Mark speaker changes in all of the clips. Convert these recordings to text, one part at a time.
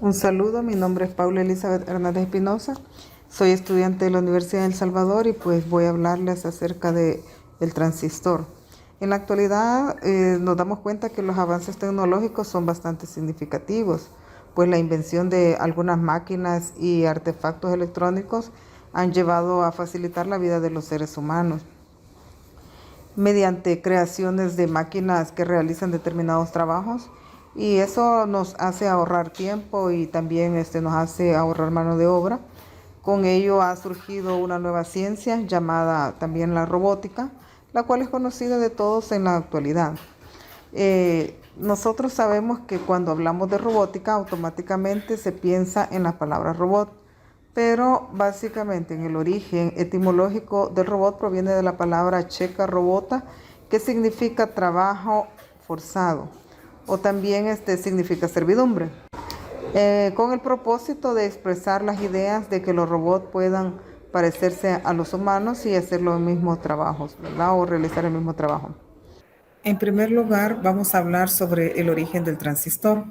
Speaker 1: Un saludo, mi nombre es Paula Elizabeth Hernández Espinosa, soy estudiante de la Universidad de El Salvador y pues voy a hablarles acerca del transistor. En la actualidad nos damos cuenta que los avances tecnológicos son bastante significativos, pues la invención de algunas máquinas y artefactos electrónicos han llevado a facilitar la vida de los seres humanos mediante creaciones de máquinas que realizan determinados trabajos y eso nos hace ahorrar tiempo y también nos hace ahorrar mano de obra. Con ello ha surgido una nueva ciencia llamada también la robótica, la cual es conocida de todos en la actualidad. Nosotros sabemos que cuando hablamos de robótica automáticamente se piensa en la palabra robot, pero básicamente en el origen etimológico del robot proviene de la palabra checa robota, que significa trabajo forzado, o también significa servidumbre, con el propósito de expresar las ideas de que los robots puedan parecerse a los humanos y hacer los mismos trabajos, ¿verdad? O realizar el mismo trabajo. En primer lugar, vamos a hablar sobre el origen del transistor.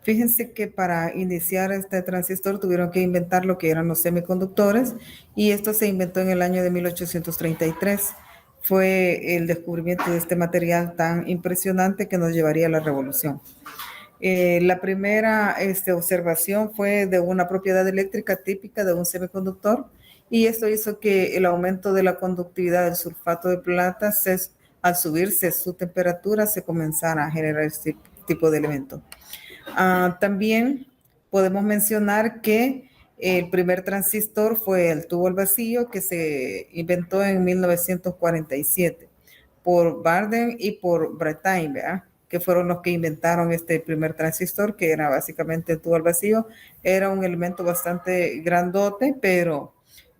Speaker 1: Fíjense que para iniciar este transistor tuvieron que inventar lo que eran los semiconductores y esto se inventó en el año de 1833. Fue el descubrimiento de este material tan impresionante que nos llevaría a la revolución. La primera observación fue de una propiedad eléctrica típica de un semiconductor y esto hizo que el aumento de la conductividad del sulfato de plata, al subirse su temperatura, se comenzara a generar este tipo de elemento. También podemos mencionar que el primer transistor fue el tubo al vacío que se inventó en 1947 por Barden y por Brattain, ¿verdad? Que fueron los que inventaron este primer transistor, que era básicamente el tubo al vacío. Era un elemento bastante grandote, pero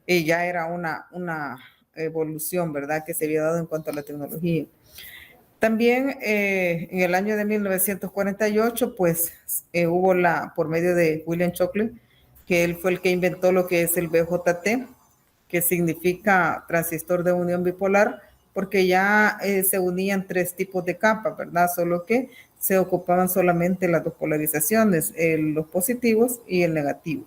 Speaker 1: ya era una evolución, ¿verdad? Que se había dado en cuanto a la tecnología. También en el año de 1948, pues hubo por medio de William Shockley, que él fue el que inventó lo que es el BJT, que significa transistor de unión bipolar, porque ya se unían tres tipos de capas, ¿verdad? Solo que se ocupaban solamente las dos polarizaciones, los positivos y el negativo.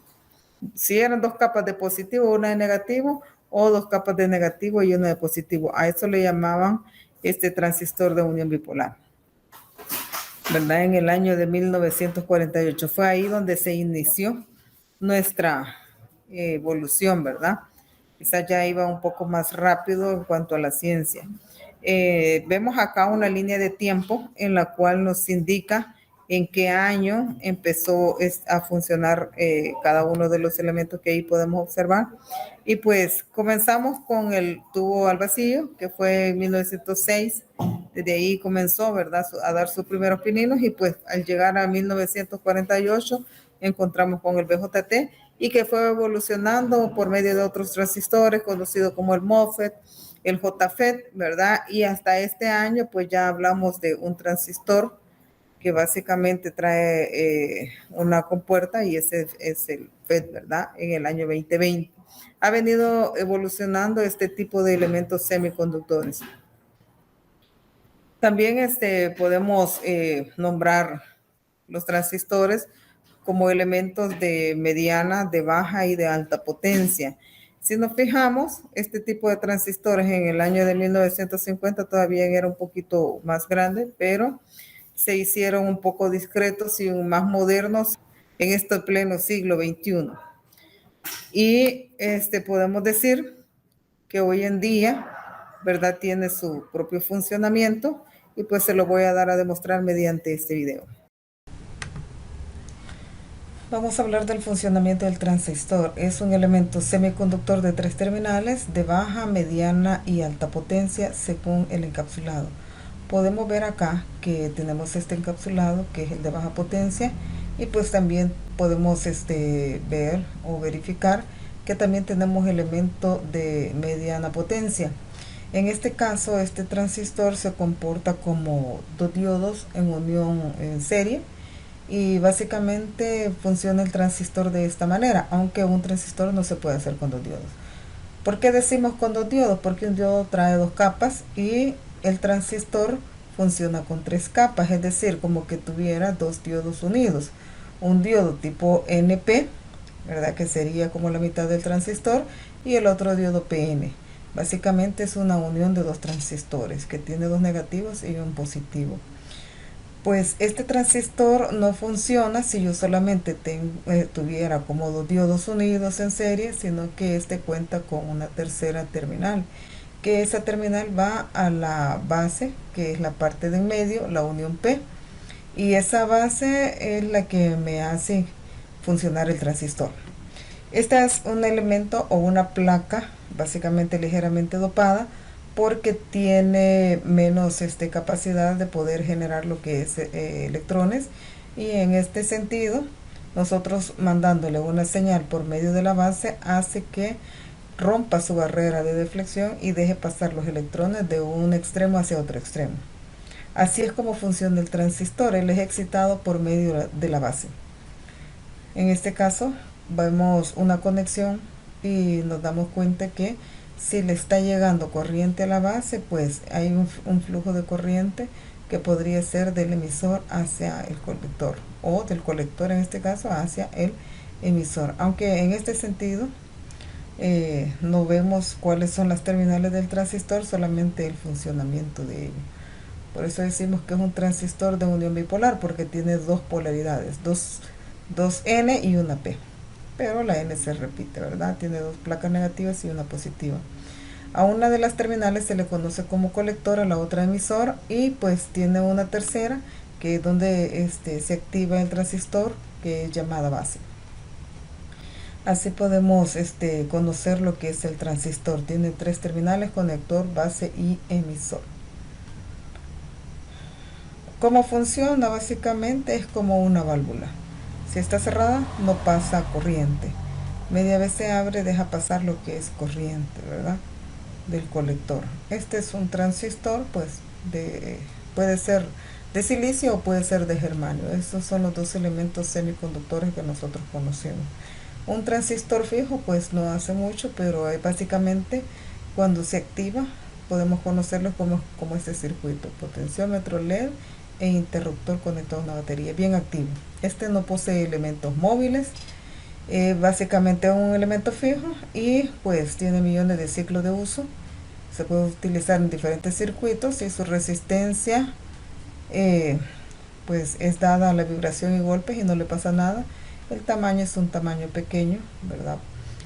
Speaker 1: Si eran dos capas de positivo, una de negativo, o dos capas de negativo y una de positivo. A eso le llamaban este transistor de unión bipolar, ¿verdad? En el año de 1948 fue ahí donde se inició nuestra evolución, ¿verdad? Quizás ya iba un poco más rápido en cuanto a la ciencia. Vemos acá una línea de tiempo en la cual nos indica en qué año empezó a funcionar cada uno de los elementos que ahí podemos observar. Y pues comenzamos con el tubo al vacío, que fue en 1906. Desde ahí comenzó, ¿verdad?, a dar sus primeros pininos y pues al llegar a 1948 encontramos con el BJT y que fue evolucionando por medio de otros transistores conocidos como el MOSFET, el JFET, ¿verdad? Y hasta este año pues ya hablamos de un transistor que básicamente trae una compuerta y ese es el FET, ¿verdad? En el año 2020. Ha venido evolucionando este tipo de elementos semiconductores. También podemos nombrar los transistores como elementos de mediana, de baja y de alta potencia. Si nos fijamos, este tipo de transistores en el año de 1950 todavía era un poquito más grande, pero se hicieron un poco discretos y más modernos en este pleno siglo XXI. Y podemos decir que hoy en día, ¿verdad?, tiene su propio funcionamiento y pues se lo voy a dar a demostrar mediante este video. Vamos a hablar del funcionamiento del transistor. Es un elemento semiconductor de 3 terminales de baja, mediana y alta potencia según el encapsulado. Podemos ver acá que tenemos este encapsulado que es el de baja potencia y pues también podemos ver o verificar que también tenemos elemento de mediana potencia. En este caso, este transistor se comporta como dos diodos en unión en serie y básicamente funciona el transistor de esta manera, aunque un transistor no se puede hacer con dos diodos. ¿Por qué decimos con dos diodos? Porque un diodo trae dos capas y el transistor funciona con 3 capas, es decir, como que tuviera dos diodos unidos. un diodo tipo NP, ¿verdad? Que sería como la mitad del transistor, y el otro diodo PN. Básicamente es una unión de dos transistores que tiene dos negativos y un positivo. Pues este transistor no funciona si yo solamente tuviera como dos diodos unidos en serie, sino que este cuenta con una tercera terminal, que esa terminal va a la base, que es la parte de en medio, la unión P, y esa base es la que me hace funcionar el transistor. Este es un elemento o una placa básicamente ligeramente dopada porque tiene menos capacidad de poder generar lo que es electrones, y en este sentido nosotros mandándole una señal por medio de la base hace que rompa su barrera de deflexión y deje pasar los electrones de un extremo hacia otro extremo. Así es como funciona el transistor, él es excitado por medio de la base. En este caso vemos una conexión y nos damos cuenta que si le está llegando corriente a la base, pues hay un flujo de corriente que podría ser del emisor hacia el colector, o del colector en este caso hacia el emisor, aunque en este sentido no vemos cuáles son las terminales del transistor, solamente el funcionamiento de ello. Por eso decimos que es un transistor de unión bipolar, porque tiene dos polaridades, dos N y una P. Pero la N se repite, ¿verdad? Tiene dos placas negativas y una positiva. A una de las terminales se le conoce como colector, a la otra emisor, y pues tiene una tercera, que es donde se activa el transistor, que es llamada base. Así podemos conocer lo que es el transistor. Tiene tres terminales: conector, base y emisor. ¿Cómo funciona? Básicamente es como una válvula. Si está cerrada, no pasa corriente. Media vez se abre, deja pasar lo que es corriente, ¿verdad? Del colector. Este es un transistor, pues, puede ser de silicio o puede ser de germanio. Estos son los dos elementos semiconductores que nosotros conocemos. Un transistor fijo, pues, no hace mucho, pero básicamente cuando se activa, podemos conocerlo como este circuito: potenciómetro LED e interruptor conectado a una batería, bien activo. Este no posee elementos móviles, básicamente es un elemento fijo, y pues tiene millones de ciclos de uso. Se puede utilizar en diferentes circuitos, y su resistencia pues es dada a la vibración y golpes y no le pasa nada. El tamaño es un tamaño pequeño, ¿verdad?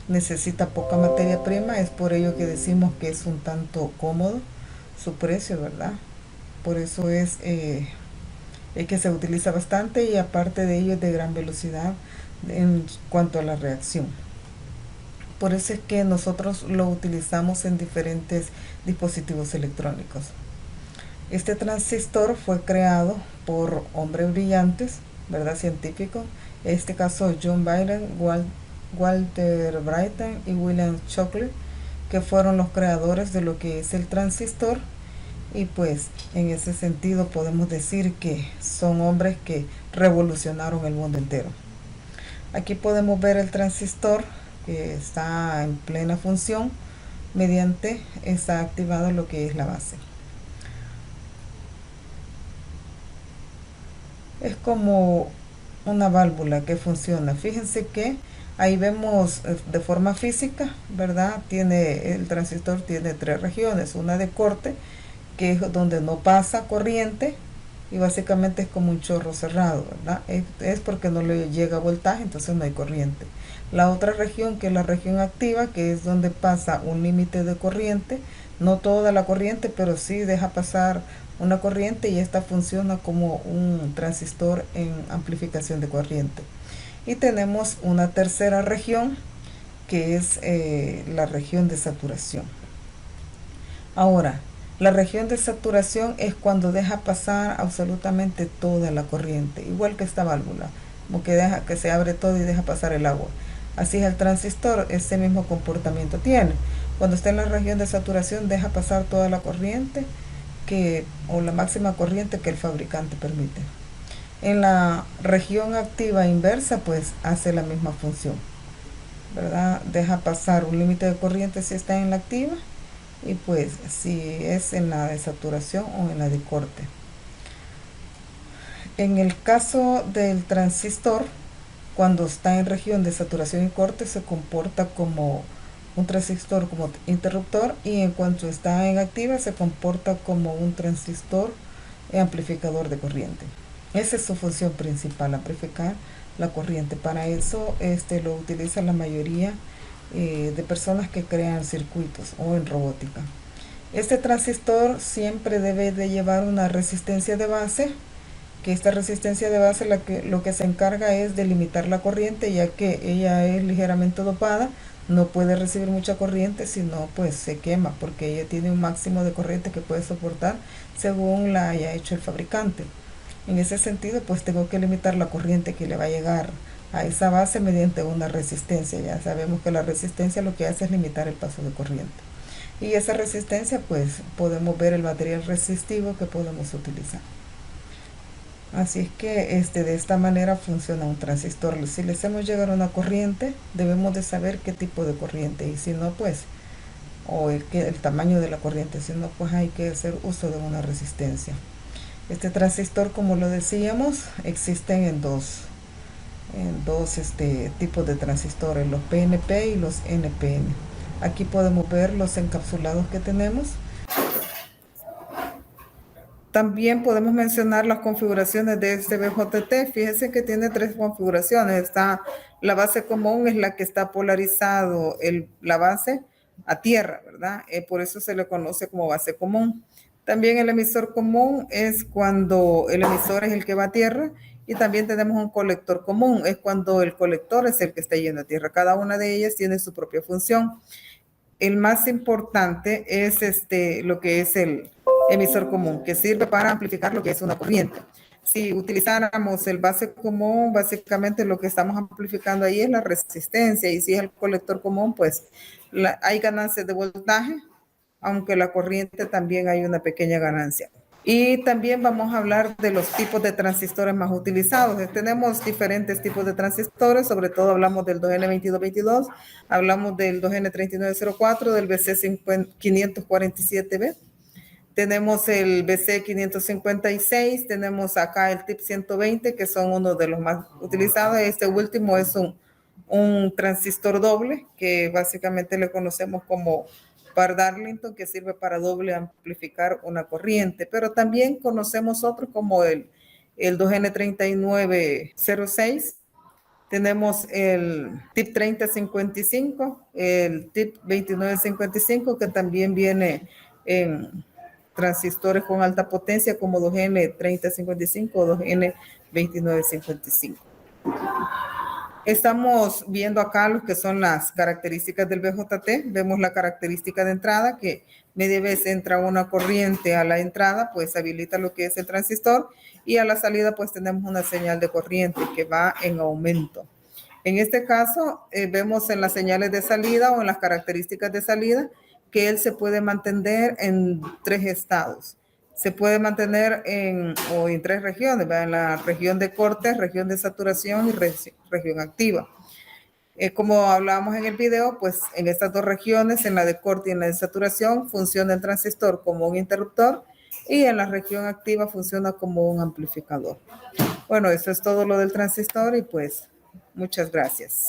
Speaker 1: Necesita poca materia prima, es por ello que decimos que es un tanto cómodo su precio, ¿verdad? Por eso es que se utiliza bastante, y aparte de ello es de gran velocidad en cuanto a la reacción. Por eso es que nosotros lo utilizamos en diferentes dispositivos electrónicos. Este transistor fue creado por hombres brillantes, ¿verdad? Científicos. En este caso John Byron, Walter Brattain y William Shockley, que fueron los creadores de lo que es el transistor. Y pues en ese sentido podemos decir que son hombres que revolucionaron el mundo entero. Aquí podemos ver el transistor que está en plena función, mediante está activado lo que es la base. Es como una válvula que funciona. Fíjense que ahí vemos de forma física, ¿verdad? El transistor tiene tres regiones: una de corte, que es donde no pasa corriente, y básicamente es como un chorro cerrado, ¿verdad? Es porque no le llega voltaje, entonces no hay corriente. La otra región, que es la región activa, que es donde pasa un límite de corriente, no toda la corriente, pero sí deja pasar una corriente, y esta funciona como un transistor en amplificación de corriente. Y tenemos una tercera región, que es la región de saturación. Ahora, la región de saturación es cuando deja pasar absolutamente toda la corriente, igual que esta válvula, como que deja que se abre todo y deja pasar el agua. Así es el transistor, ese mismo comportamiento tiene. Cuando está en la región de saturación, deja pasar toda la corriente o la máxima corriente que el fabricante permite. En la región activa inversa, pues hace la misma función, ¿verdad? Deja pasar un límite de corriente si está en la activa, y pues si es en la de saturación o en la de corte. En el caso del transistor, Cuando está en región de saturación y corte se comporta como un transistor como interruptor, y en cuanto está en activa se comporta como un transistor amplificador de corriente. Esa es su función principal, amplificar la corriente. Para eso lo utiliza la mayoría de personas que crean circuitos o en robótica. Este transistor siempre debe de llevar una resistencia de base, que esta resistencia de base lo que se encarga es de limitar la corriente, ya que ella es ligeramente dopada, no puede recibir mucha corriente, sino pues se quema, porque ella tiene un máximo de corriente que puede soportar según la haya hecho el fabricante. En ese sentido, pues tengo que limitar la corriente que le va a llegar a esa base mediante una resistencia. Ya sabemos que la resistencia lo que hace es limitar el paso de corriente. Y esa resistencia, pues podemos ver el material resistivo que podemos utilizar. Así es que de esta manera funciona un transistor. Si le hacemos llegar una corriente, debemos de saber qué tipo de corriente, y si no, pues, o el tamaño de la corriente, si no, pues hay que hacer uso de una resistencia. Este transistor, como lo decíamos, existen en dos tipos de transistores, los PNP y los NPN. Aquí podemos ver los encapsulados que tenemos. También podemos mencionar las configuraciones de este BJT. Fíjense que tiene tres configuraciones. Está la base común, es la que está polarizado la base a tierra, ¿verdad? Por eso se le conoce como base común. También el emisor común es cuando el emisor es el que va a tierra, y también tenemos un colector común, es cuando el colector es el que está yendo a tierra. Cada una de ellas tiene su propia función. El más importante es lo que es el emisor común, que sirve para amplificar lo que es una corriente. Si utilizáramos el base común, básicamente lo que estamos amplificando ahí es la resistencia, y si es el colector común, pues hay ganancias de voltaje, aunque la corriente también hay una pequeña ganancia. Y también vamos a hablar de los tipos de transistores más utilizados. Tenemos diferentes tipos de transistores, sobre todo hablamos del 2N2222, hablamos del 2N3904, del BC547B, tenemos el BC556, tenemos acá el TIP 120, que son uno de los más utilizados. Este último es un transistor doble, que básicamente le conocemos como par Darlington, que sirve para doble amplificar una corriente, pero también conocemos otro como el 2N3906. Tenemos el TIP 3055, el TIP 2955, que también viene en transistores con alta potencia como 2N3055 o 2N2955. Estamos viendo acá lo que son las características del BJT. Vemos la característica de entrada, que media vez entra una corriente a la entrada, pues habilita lo que es el transistor, y a la salida pues tenemos una señal de corriente que va en aumento. En este caso, vemos en las señales de salida o en las características de salida que él se puede mantener en tres estados. Se puede mantener en tres regiones, ¿verdad? En la región de corte, región de saturación y región activa. Como hablábamos en el video, pues en estas dos regiones, en la de corte y en la de saturación, funciona el transistor como un interruptor, y en la región activa funciona como un amplificador. Bueno, eso es todo lo del transistor, y pues muchas gracias.